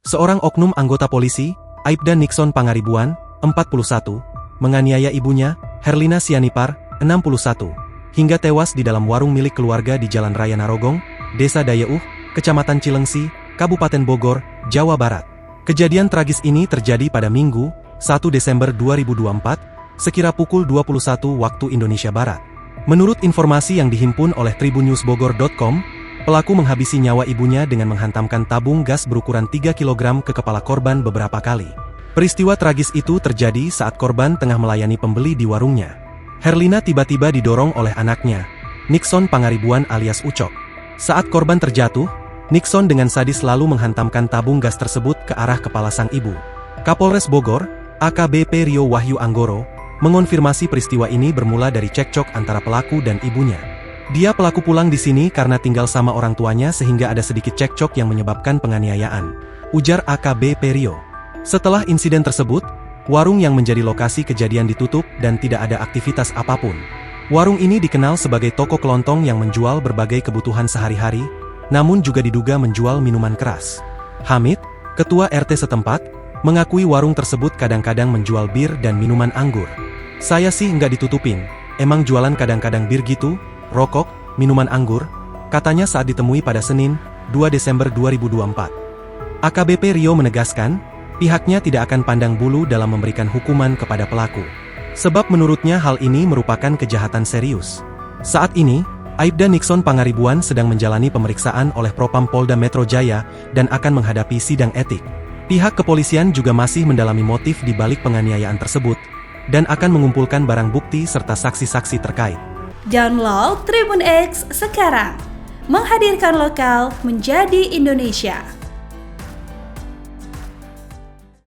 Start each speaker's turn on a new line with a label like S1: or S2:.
S1: Seorang oknum anggota polisi, Aibda Nixon Pangaribuan, 41, menganiaya ibunya, Herlina Sianipar, 61, hingga tewas di dalam warung milik keluarga di Jalan Raya Narogong, Desa Dayeuh, Kecamatan Cilengsi, Kabupaten Bogor, Jawa Barat. Kejadian tragis ini terjadi pada Minggu, 1 Desember 2024, sekira pukul 21 waktu Indonesia Barat. Menurut informasi yang dihimpun oleh tribunnewsbogor.com, pelaku menghabisi nyawa ibunya dengan menghantamkan tabung gas berukuran 3 kg ke kepala korban beberapa kali. Peristiwa tragis itu terjadi saat korban tengah melayani pembeli di warungnya. Herlina tiba-tiba didorong oleh anaknya, Nixon Pangaribuan alias Ucok. Saat korban terjatuh, Nixon dengan sadis lalu menghantamkan tabung gas tersebut ke arah kepala sang ibu. Kapolres Bogor, AKBP Rio Wahyu Anggoro, mengonfirmasi peristiwa ini bermula dari cekcok antara pelaku dan ibunya. Dia pelaku pulang di sini karena tinggal sama orang tuanya sehingga ada sedikit cekcok yang menyebabkan penganiayaan, ujar AKBP Rio. Setelah insiden tersebut, warung yang menjadi lokasi kejadian ditutup dan tidak ada aktivitas apapun. Warung ini dikenal sebagai toko kelontong yang menjual berbagai kebutuhan sehari-hari, namun juga diduga menjual minuman keras. Hamid, ketua RT setempat, mengakui warung tersebut kadang-kadang menjual bir dan minuman anggur. Saya sih nggak ditutupin, emang jualan kadang-kadang bir gitu, rokok, minuman anggur, katanya saat ditemui pada Senin, 2 Desember 2024. AKBP Rio menegaskan, pihaknya tidak akan pandang bulu dalam memberikan hukuman kepada pelaku. Sebab menurutnya hal ini merupakan kejahatan serius. Saat ini, Aibda Nixon Pangaribuan sedang menjalani pemeriksaan oleh Propam Polda Metro Jaya dan akan menghadapi sidang etik. Pihak kepolisian juga masih mendalami motif di balik penganiayaan tersebut, dan akan mengumpulkan barang bukti serta saksi-saksi terkait.
S2: Download Tribun X sekarang, menghadirkan lokal menjadi Indonesia.